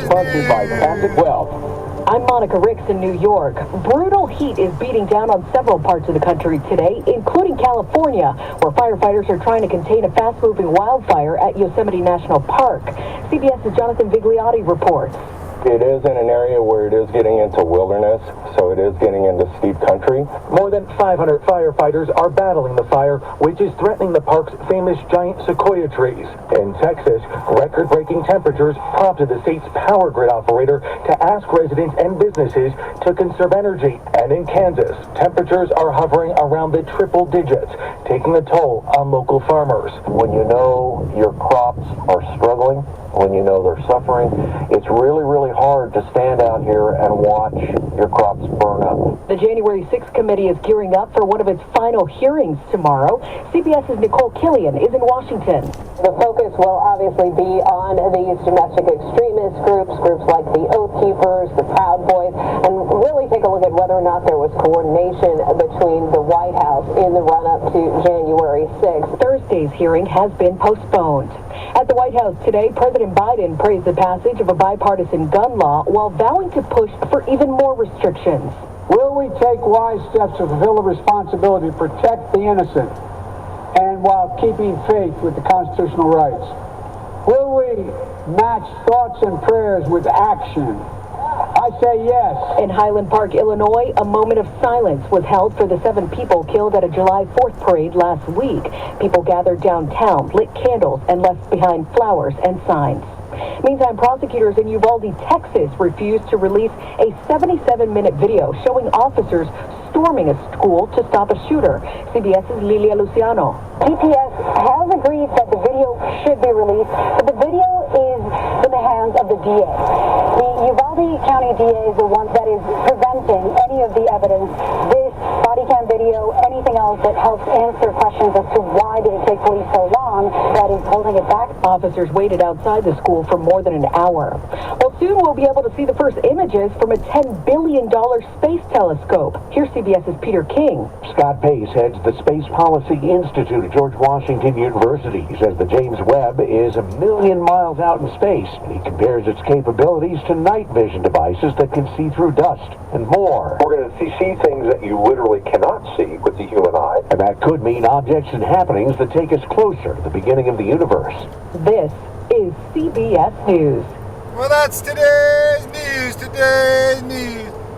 Sponsored by Classic Wealth. I'm Monica Ricks in New York. Brutal heat is beating down on several parts of the country today, including California, where firefighters are trying to contain a fast-moving wildfire at Yosemite National Park. CBS's Jonathan Vigliotti reports. It is in an area where it is getting into wilderness, so it is getting into steep country. More than 500 firefighters are battling the fire, which is threatening the park's famous giant sequoia trees. In Texas, record-breaking temperatures prompted the state's power grid operator to ask residents and businesses to conserve energy. And in Kansas, temperatures are hovering around the triple digits, taking a toll on local farmers. When you know your crops are struggling, when you know they're suffering, it's really, really hard to stand out here and watch your crops burn up. The January 6th committee is gearing up for one of its final hearings tomorrow. CBS's Nicole Killian is in Washington. The focus will obviously be on these domestic extremist groups like the Oath Keepers, the Proud Boys, and really take a look at whether or not there was coordination between the White House in the run-up to January 6th. Thursday's hearing has been postponed. At the White House today, President Biden praised the passage of a bipartisan gun law while vowing to push for even more restrictions. Will we take wise steps to fulfill the responsibility to protect the innocent and while keeping faith with the constitutional rights? Will we match thoughts and prayers with action? I say yes. In Highland Park, Illinois, a moment of silence was held for the 7 people killed at a July 4th parade last week. People gathered downtown, lit candles, and left behind flowers and signs. Meantime, prosecutors in Uvalde, Texas, refused to release a 77-minute video showing officers storming a school to stop a shooter. CBS's Lilia Luciano. DPS has agreed that the video should be released, but the video is in the hands of the DA. The Uvalde County DA is the one that is preventing any of the evidence, this body cam video, anything else that helps answer questions as to why did it take police so long, that is holding it back. Officers waited outside the school for more than an hour. Well, soon we'll be able to see the first images from a $10 billion space telescope. Here's CBS's Peter King. Scott Pace heads the Space Policy Institute at George Washington University. He says the James Webb is 1 million miles out in space, and he compares its capabilities to night vision devices that can see through dust and more. We're going to see things that you literally cannot see with the human eye. And that could mean objects and happenings that take us closer to the beginning of the universe. This is CBS News. Well, that's today's news.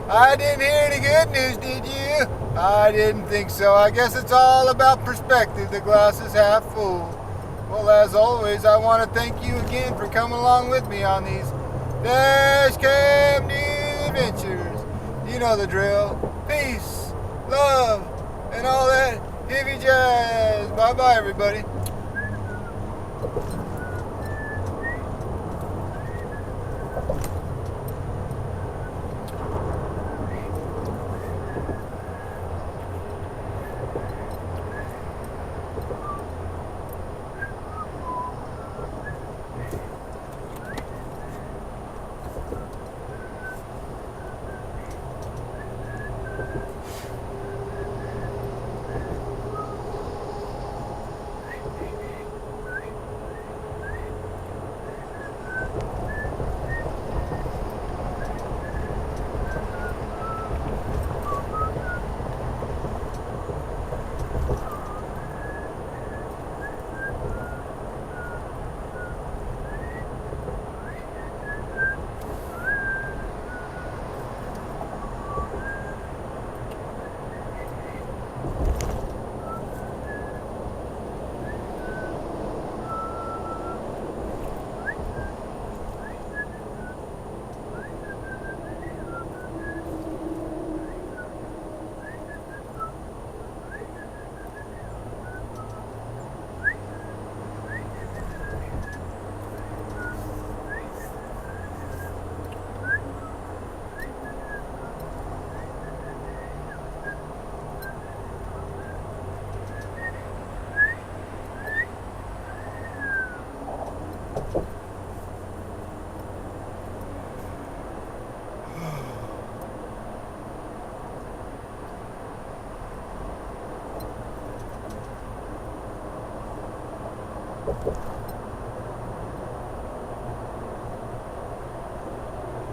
I didn't hear any good news, did you? I didn't think so. I guess it's all about perspective. The glass is half full. Well, as always, I want to thank you again for coming along with me on these Dashcam News adventures. You know the drill. Peace, love, and all that hippie jazz. Bye-bye, everybody.